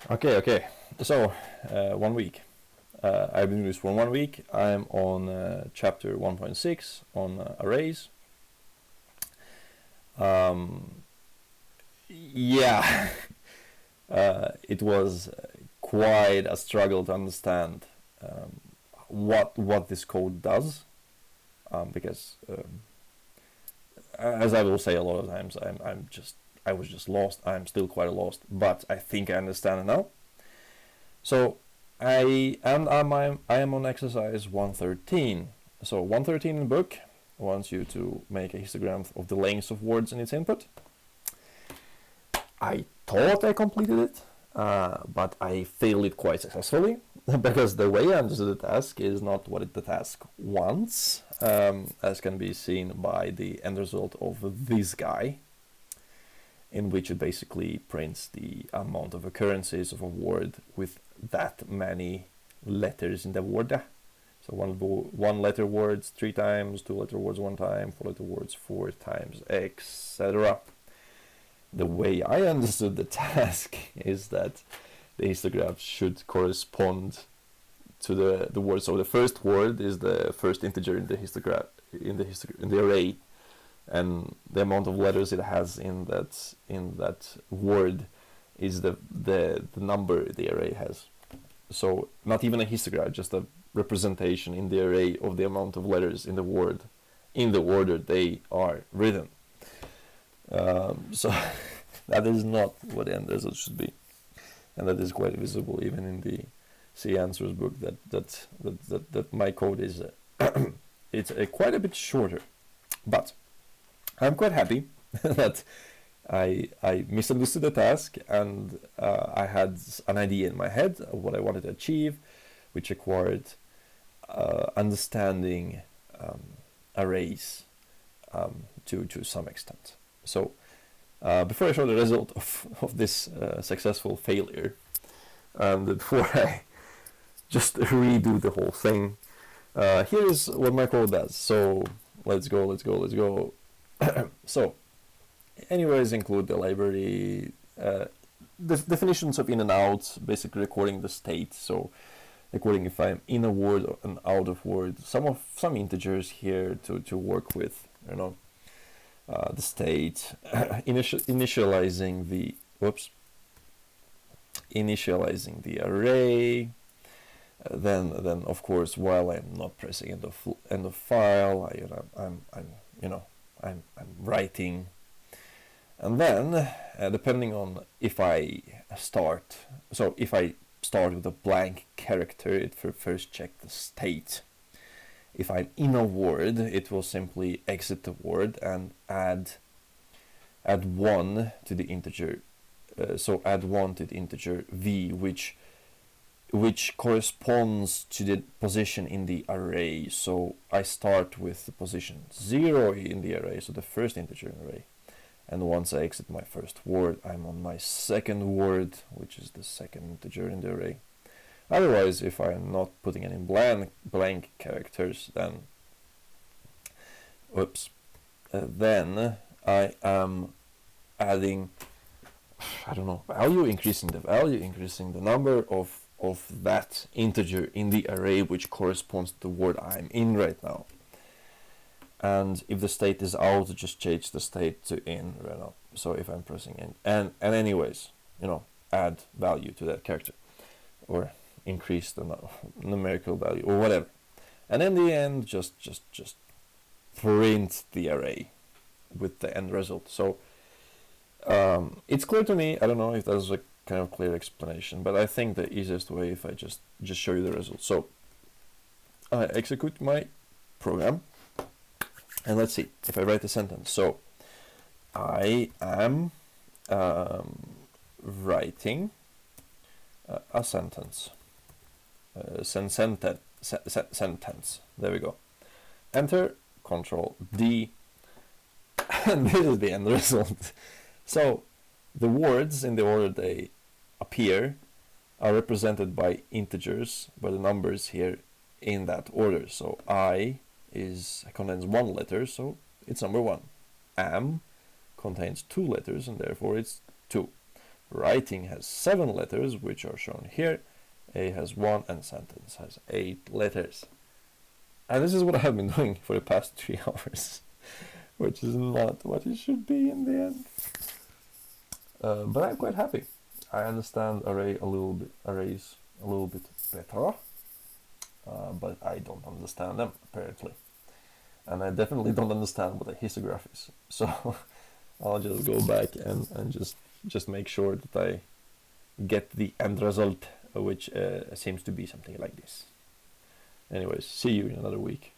Okay. So, 1 week. I've been doing this for 1 week. I'm on chapter 1.6 on arrays. Yeah, it was quite a struggle to understand what this code does, because as I will say a lot of times, I was just lost. I'm still quite lost, but I think I understand it now. So I am on exercise 113. So 113 in the book wants you to make a histogram of the length of words in its input. I thought I completed it, but I failed it quite successfully because the way I understood the task is not what the task wants, as can be seen by the end result of this guy, in which it basically prints the amount of occurrences of a word with that many letters in the word. So one letter words 3 times, 2 letter words 1 time, 4 letter words 4 times, etc. The way I understood the task is that the histogram should correspond to the word. So the first word is the first integer in the histogram in the array, and the amount of letters it has in that word is the number the array has. So not even a histogram, just a representation in the array of the amount of letters in the word in the order they are written. So that is not what the end result should be, and that is quite visible even in the C answers book. That my code is it's quite a bit shorter, but I'm quite happy that I misunderstood the task, and I had an idea in my head of what I wanted to achieve, which required understanding arrays to some extent. So before I show the result of this successful failure, and before I just redo the whole thing, here's what my code does. So let's go. So anyways, include the library, the definitions of in and out, basically recording the state. So recording if I'm in a word and out of word, some integers here to work with, the state, initializing the array. Then of course, while I'm not pressing end of file, I'm writing, and then depending on if I start with a blank character, it will first check the state. If I'm in a word, it will simply exit the word and add 1 to the integer. So add 1 to the integer v, which corresponds to the position in the array. So I start with the position 0 in the array, so the first integer in the array. And once I exit my first word, I'm on my second word, which is the second integer in the array. Otherwise, if I'm not putting any blank characters, then then I am adding, value, increasing the number of that integer in the array which corresponds to the word I'm in right now. And if the state is out, just change the state to in right now. So if I'm pressing in, and anyways, add value to that character, or increase the numerical value, or whatever. And in the end, just print the array with the end result. So it's clear to me. I don't know if that's a kind of clear explanation, but I think the easiest way if I just show you the result. So I execute my program, and let's see if I write a sentence. So I am writing a sentence. Sentence. There we go. Enter, Control D, and this is the end result. So the words in the order they appear are represented by integers, by the numbers here in that order. So I contains 1 letter, so it's number 1. Am contains 2 letters, and therefore it's 2. Writing has 7 letters, which are shown here. A has 1, and sentence has 8 letters. And this is what I have been doing for the past 3 hours, which is not what it should be in the end. But I'm quite happy. I understand arrays a little bit better, but I don't understand them apparently, and I definitely don't understand what a histograph is. So I'll just go back and just make sure that I get the end result, which seems to be something like this. Anyways, see you in another week.